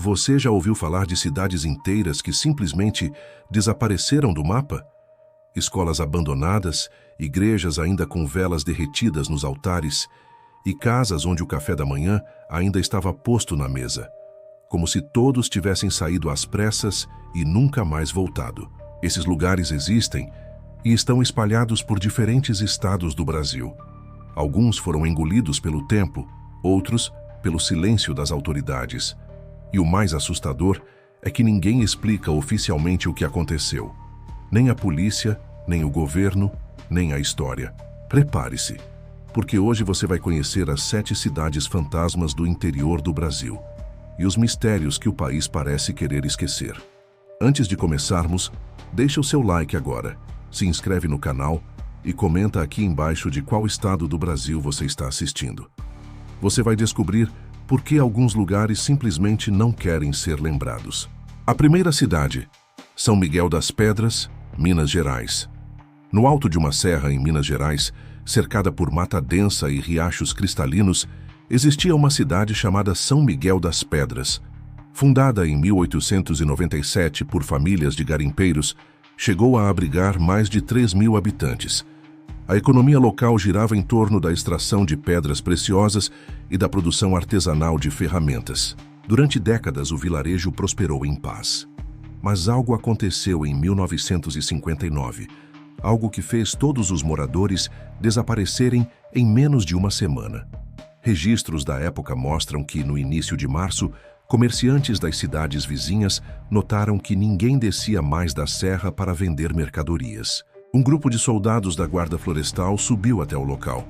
Você já ouviu falar de cidades inteiras que simplesmente desapareceram do mapa? Escolas abandonadas, igrejas ainda com velas derretidas nos altares e casas onde o café da manhã ainda estava posto na mesa, como se todos tivessem saído às pressas e nunca mais voltado. Esses lugares existem e estão espalhados por diferentes estados do Brasil. Alguns foram engolidos pelo tempo, outros pelo silêncio das autoridades. E o mais assustador é que ninguém explica oficialmente o que aconteceu. Nem a polícia, nem o governo, nem a história. Prepare-se, porque hoje você vai conhecer as 7 cidades fantasmas do interior do Brasil e os mistérios que o país parece querer esquecer. Antes de começarmos, deixa o seu like agora, se inscreve no canal e comenta aqui embaixo de qual estado do Brasil você está assistindo. Você vai descobrir por que alguns lugares simplesmente não querem ser lembrados. A primeira cidade, São Miguel das Pedras, Minas Gerais. No alto de uma serra em Minas Gerais, cercada por mata densa e riachos cristalinos, existia uma cidade chamada São Miguel das Pedras. Fundada em 1897 por famílias de garimpeiros, chegou a abrigar mais de 3.000 habitantes. A economia local girava em torno da extração de pedras preciosas e da produção artesanal de ferramentas. Durante décadas, o vilarejo prosperou em paz. Mas algo aconteceu em 1959, algo que fez todos os moradores desaparecerem em menos de uma semana. Registros da época mostram que, no início de março, comerciantes das cidades vizinhas notaram que ninguém descia mais da serra para vender mercadorias. Um grupo de soldados da Guarda Florestal subiu até o local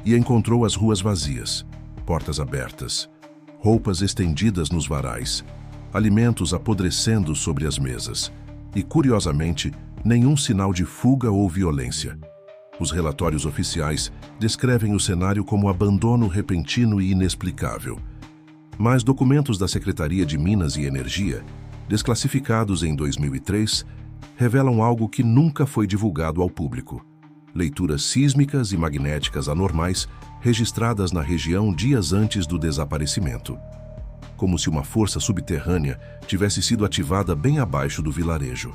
e encontrou as ruas vazias, portas abertas, roupas estendidas nos varais, alimentos apodrecendo sobre as mesas e, curiosamente, nenhum sinal de fuga ou violência. Os relatórios oficiais descrevem o cenário como abandono repentino e inexplicável. Mas documentos da Secretaria de Minas e Energia, desclassificados em 2003, revelam algo que nunca foi divulgado ao público: leituras sísmicas e magnéticas anormais registradas na região dias antes do desaparecimento. Como se uma força subterrânea tivesse sido ativada bem abaixo do vilarejo.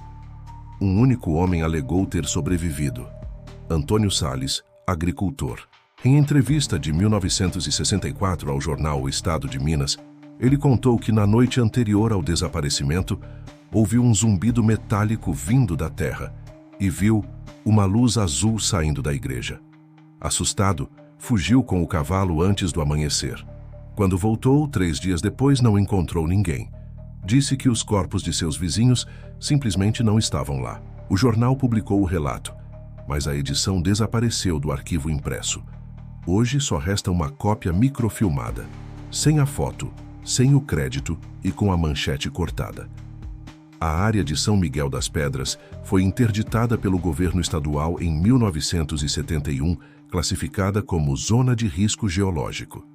Um único homem alegou ter sobrevivido: Antônio Salles, agricultor. Em entrevista de 1964 ao jornal O Estado de Minas, ele contou que na noite anterior ao desaparecimento, ouviu um zumbido metálico vindo da terra e viu uma luz azul saindo da igreja. Assustado, fugiu com o cavalo antes do amanhecer. Quando voltou, 3 dias depois, não encontrou ninguém. Disse que os corpos de seus vizinhos simplesmente não estavam lá. O jornal publicou o relato, mas a edição desapareceu do arquivo impresso. Hoje só resta uma cópia microfilmada, sem a foto, sem o crédito e com a manchete cortada. A área de São Miguel das Pedras foi interditada pelo governo estadual em 1971, classificada como Zona de Risco Geológico.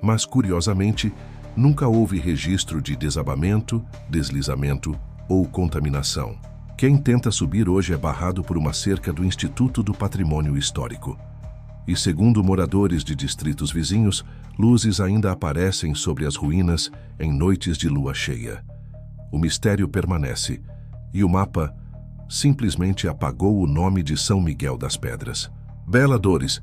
Mas, curiosamente, nunca houve registro de desabamento, deslizamento ou contaminação. Quem tenta subir hoje é barrado por uma cerca do Instituto do Patrimônio Histórico. E, segundo moradores de distritos vizinhos, luzes ainda aparecem sobre as ruínas em noites de lua cheia. O mistério permanece, e o mapa simplesmente apagou o nome de São Miguel das Pedras. Bela Dores,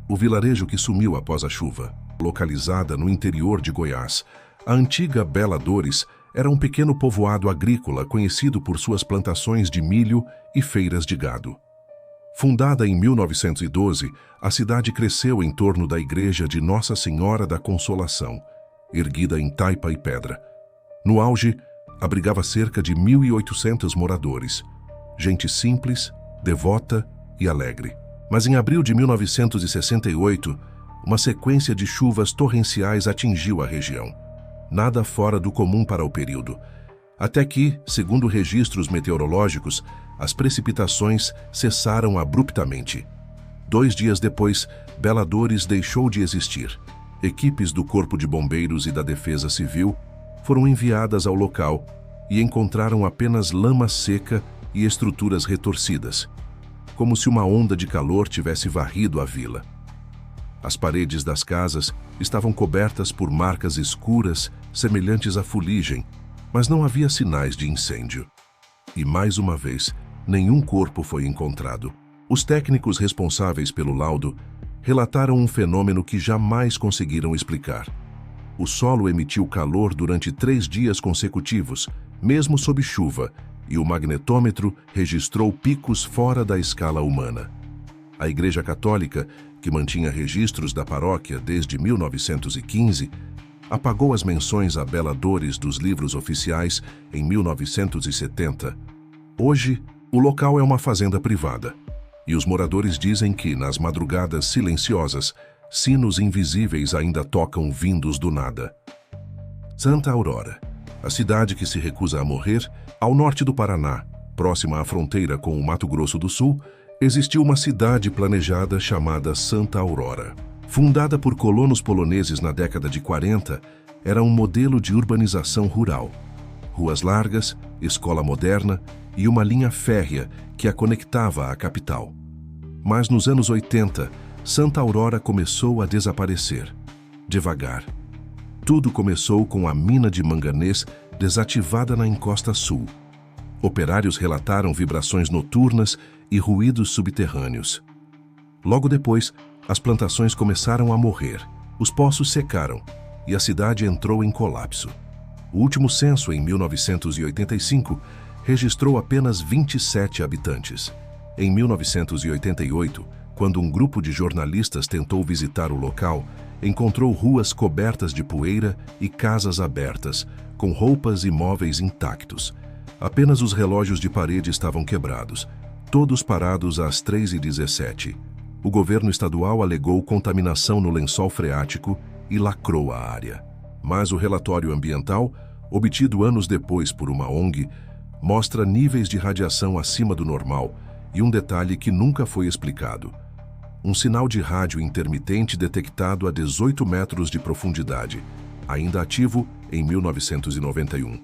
o vilarejo que sumiu após a chuva. Localizada no interior de Goiás, a antiga Bela Dores era um pequeno povoado agrícola conhecido por suas plantações de milho e feiras de gado. Fundada em 1912, a cidade cresceu em torno da igreja de Nossa Senhora da Consolação, erguida em taipa e pedra. No auge, abrigava cerca de 1.800 moradores, gente simples, devota e alegre. Mas em abril de 1968, uma sequência de chuvas torrenciais atingiu a região. Nada fora do comum para o período. Até que, segundo registros meteorológicos, as precipitações cessaram abruptamente. 2 dias depois, Bela Dores deixou de existir. Equipes do Corpo de Bombeiros e da Defesa Civil foram enviadas ao local e encontraram apenas lama seca e estruturas retorcidas, como se uma onda de calor tivesse varrido a vila. As paredes das casas estavam cobertas por marcas escuras, semelhantes à fuligem, mas não havia sinais de incêndio. E mais uma vez, nenhum corpo foi encontrado. Os técnicos responsáveis pelo laudo relataram um fenômeno que jamais conseguiram explicar. O solo emitiu calor durante 3 dias consecutivos, mesmo sob chuva, e o magnetômetro registrou picos fora da escala humana. A Igreja Católica, que mantinha registros da paróquia desde 1915, apagou as menções a beladores dos livros oficiais em 1970. Hoje, o local é uma fazenda privada, e os moradores dizem que, nas madrugadas silenciosas, sinos invisíveis ainda tocam vindos do nada. Santa Aurora, a cidade que se recusa a morrer, ao norte do Paraná, próxima à fronteira com o Mato Grosso do Sul, existiu uma cidade planejada chamada Santa Aurora. Fundada por colonos poloneses na década de 40, era um modelo de urbanização rural. Ruas largas, escola moderna e uma linha férrea que a conectava à capital. Mas nos anos 80, Santa Aurora começou a desaparecer. Devagar. Tudo começou com a mina de manganês desativada na encosta sul. Operários relataram vibrações noturnas e ruídos subterrâneos. Logo depois, as plantações começaram a morrer, os poços secaram e a cidade entrou em colapso. O último censo, em 1985, registrou apenas 27 habitantes. Em 1988, quando um grupo de jornalistas tentou visitar o local, encontrou ruas cobertas de poeira e casas abertas, com roupas e móveis intactos. Apenas os relógios de parede estavam quebrados, todos parados às 3h17. O governo estadual alegou contaminação no lençol freático e lacrou a área. Mas o relatório ambiental, obtido anos depois por uma ONG, mostra níveis de radiação acima do normal e um detalhe que nunca foi explicado: um sinal de rádio intermitente detectado a 18 metros de profundidade, ainda ativo em 1991.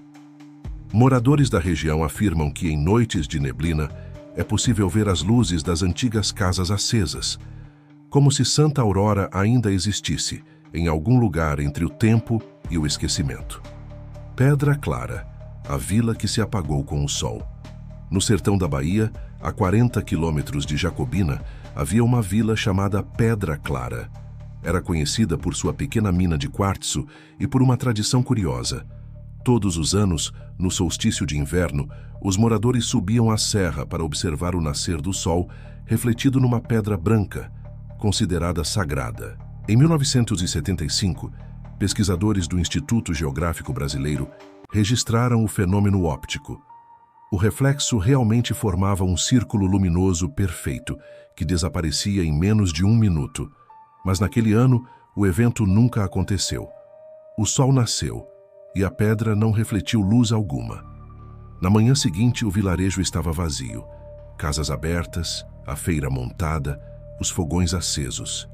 Moradores da região afirmam que em noites de neblina é possível ver as luzes das antigas casas acesas, como se Santa Aurora ainda existisse, em algum lugar entre o tempo e o esquecimento. Pedra Clara, a vila que se apagou com o sol. No sertão da Bahia, a 40 quilômetros de Jacobina, havia uma vila chamada Pedra Clara. Era conhecida por sua pequena mina de quartzo e por uma tradição curiosa. Todos os anos, no solstício de inverno, os moradores subiam a serra para observar o nascer do sol refletido numa pedra branca, considerada sagrada. Em 1975, pesquisadores do Instituto Geográfico Brasileiro registraram o fenômeno óptico. O reflexo realmente formava um círculo luminoso perfeito, que desaparecia em menos de 1 minuto. Mas naquele ano, o evento nunca aconteceu. O sol nasceu e a pedra não refletiu luz alguma. Na manhã seguinte, o vilarejo estava vazio. Casas abertas, a feira montada, os fogões acesos.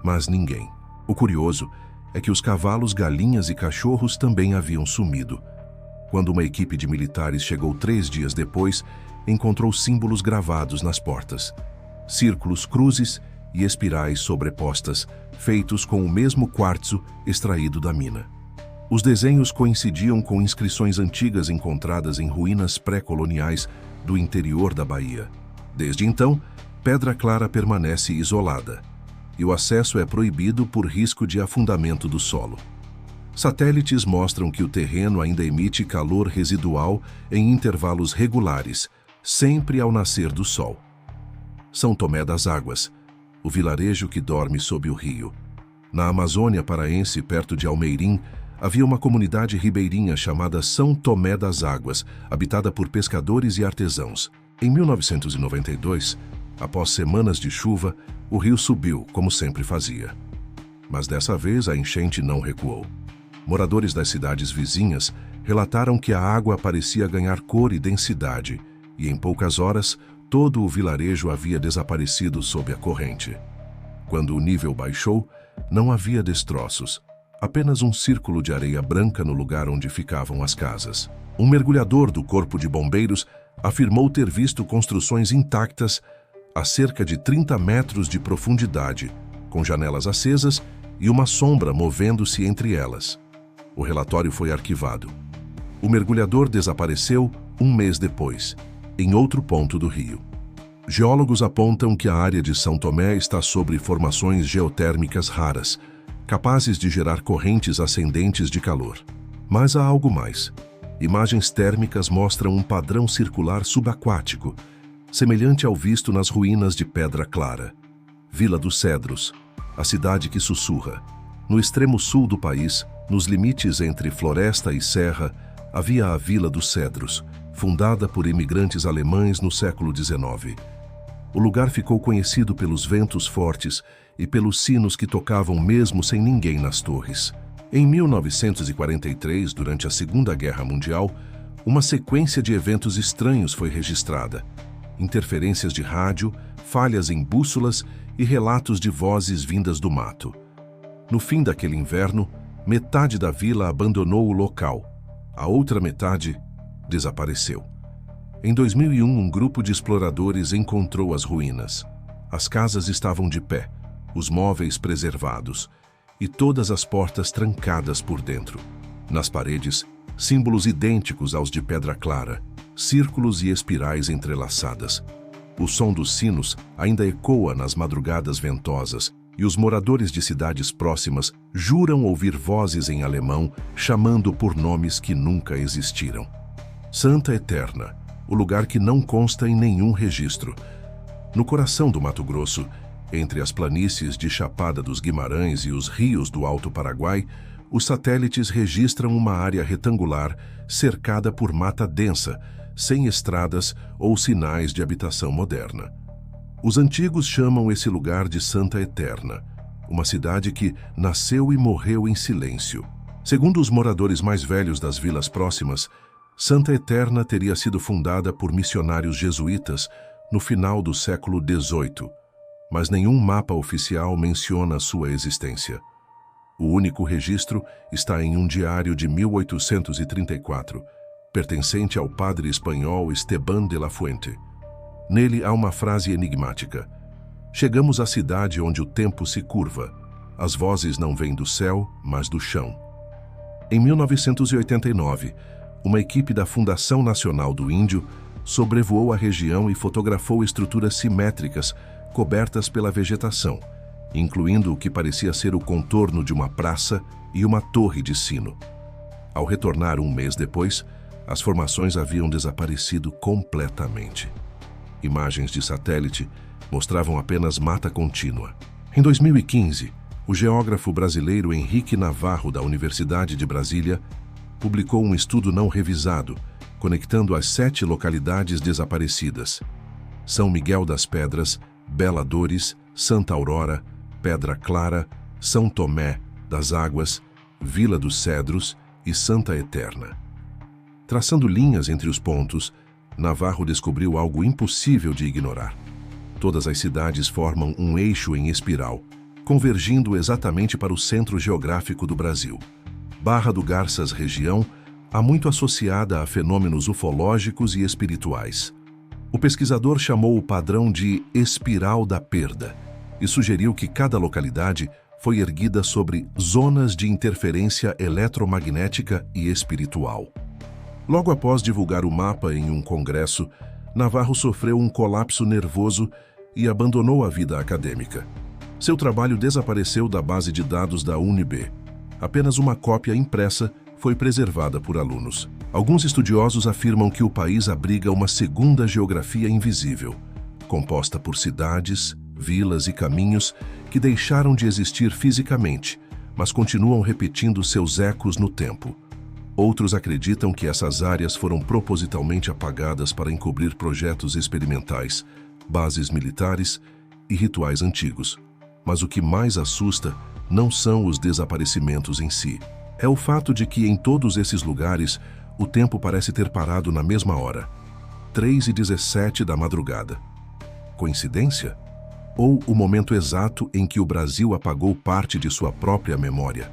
Mas ninguém. O curioso é que os cavalos, galinhas e cachorros também haviam sumido. Quando uma equipe de militares chegou 3 dias depois, encontrou símbolos gravados nas portas. Círculos, cruzes e espirais sobrepostas, feitos com o mesmo quartzo extraído da mina. Os desenhos coincidiam com inscrições antigas encontradas em ruínas pré-coloniais do interior da Bahia. Desde então, Pedra Clara permanece isolada, e o acesso é proibido por risco de afundamento do solo. Satélites mostram que o terreno ainda emite calor residual em intervalos regulares, sempre ao nascer do sol. São Tomé das Águas, o vilarejo que dorme sob o rio. Na Amazônia paraense, perto de Almeirim, havia uma comunidade ribeirinha chamada São Tomé das Águas, habitada por pescadores e artesãos. Em 1992, após semanas de chuva, o rio subiu, como sempre fazia. Mas dessa vez a enchente não recuou. Moradores das cidades vizinhas relataram que a água parecia ganhar cor e densidade, e em poucas horas todo o vilarejo havia desaparecido sob a corrente. Quando o nível baixou, não havia destroços, apenas um círculo de areia branca no lugar onde ficavam as casas. Um mergulhador do Corpo de Bombeiros afirmou ter visto construções intactas a cerca de 30 metros de profundidade, com janelas acesas e uma sombra movendo-se entre elas. O relatório foi arquivado. O mergulhador desapareceu um mês depois, em outro ponto do rio. Geólogos apontam que a área de São Tomé está sobre formações geotérmicas raras, capazes de gerar correntes ascendentes de calor. Mas há algo mais. Imagens térmicas mostram um padrão circular subaquático, semelhante ao visto nas ruínas de Pedra Clara. Vila dos Cedros, a cidade que sussurra. No extremo sul do país, nos limites entre floresta e serra, havia a Vila dos Cedros, fundada por imigrantes alemães no século XIX. O lugar ficou conhecido pelos ventos fortes e pelos sinos que tocavam mesmo sem ninguém nas torres. Em 1943, durante a Segunda Guerra Mundial, uma sequência de eventos estranhos foi registrada. Interferências de rádio, falhas em bússolas e relatos de vozes vindas do mato. No fim daquele inverno, metade da vila abandonou o local. A outra metade desapareceu. Em 2001, um grupo de exploradores encontrou as ruínas. As casas estavam de pé, os móveis preservados e todas as portas trancadas por dentro. Nas paredes, símbolos idênticos aos de Pedra Clara, círculos e espirais entrelaçadas. O som dos sinos ainda ecoa nas madrugadas ventosas e os moradores de cidades próximas juram ouvir vozes em alemão chamando por nomes que nunca existiram. Santa Eterna, o lugar que não consta em nenhum registro. No coração do Mato Grosso, entre as planícies de Chapada dos Guimarães e os rios do Alto Paraguai, os satélites registram uma área retangular cercada por mata densa, sem estradas ou sinais de habitação moderna. Os antigos chamam esse lugar de Santa Eterna, uma cidade que nasceu e morreu em silêncio. Segundo os moradores mais velhos das vilas próximas, Santa Eterna teria sido fundada por missionários jesuítas no final do século XVIII, mas nenhum mapa oficial menciona sua existência. O único registro está em um diário de 1834, pertencente ao padre espanhol Esteban de la Fuente. Nele há uma frase enigmática: "Chegamos à cidade onde o tempo se curva. As vozes não vêm do céu, mas do chão." Em 1989, uma equipe da Fundação Nacional do Índio sobrevoou a região e fotografou estruturas simétricas cobertas pela vegetação, incluindo o que parecia ser o contorno de uma praça e uma torre de sino. Ao retornar um mês depois, as formações haviam desaparecido completamente. Imagens de satélite mostravam apenas mata contínua. Em 2015, o geógrafo brasileiro Henrique Navarro, da Universidade de Brasília, publicou um estudo não revisado, conectando as 7 localidades desaparecidas: São Miguel das Pedras, Bela Dores, Santa Aurora, Pedra Clara, São Tomé das Águas, Vila dos Cedros e Santa Eterna. Traçando linhas entre os pontos, Navarro descobriu algo impossível de ignorar. Todas as cidades formam um eixo em espiral, convergindo exatamente para o centro geográfico do Brasil. Barra do Garças região há muito associada a fenômenos ufológicos e espirituais. O pesquisador chamou o padrão de espiral da perda e sugeriu que cada localidade foi erguida sobre zonas de interferência eletromagnética e espiritual. Logo após divulgar o mapa em um congresso, Navarro sofreu um colapso nervoso e abandonou a vida acadêmica. Seu trabalho desapareceu da base de dados da UNB. Apenas uma cópia impressa foi preservada por alunos. Alguns estudiosos afirmam que o país abriga uma segunda geografia invisível, composta por cidades, vilas e caminhos que deixaram de existir fisicamente, mas continuam repetindo seus ecos no tempo. Outros acreditam que essas áreas foram propositalmente apagadas para encobrir projetos experimentais, bases militares e rituais antigos. Mas o que mais assusta não são os desaparecimentos em si. É o fato de que em todos esses lugares o tempo parece ter parado na mesma hora, 3h17 da madrugada. Coincidência? Ou o momento exato em que o Brasil apagou parte de sua própria memória?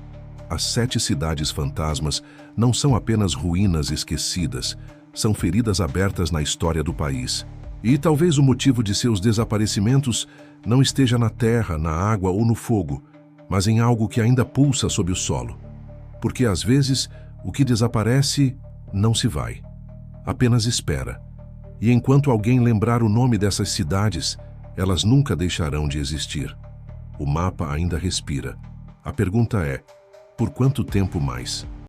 As 7 cidades fantasmas não são apenas ruínas esquecidas, são feridas abertas na história do país. E talvez o motivo de seus desaparecimentos não esteja na terra, na água ou no fogo, mas em algo que ainda pulsa sob o solo. Porque às vezes o que desaparece não se vai, apenas espera. E enquanto alguém lembrar o nome dessas cidades, elas nunca deixarão de existir. O mapa ainda respira. A pergunta é: por quanto tempo mais?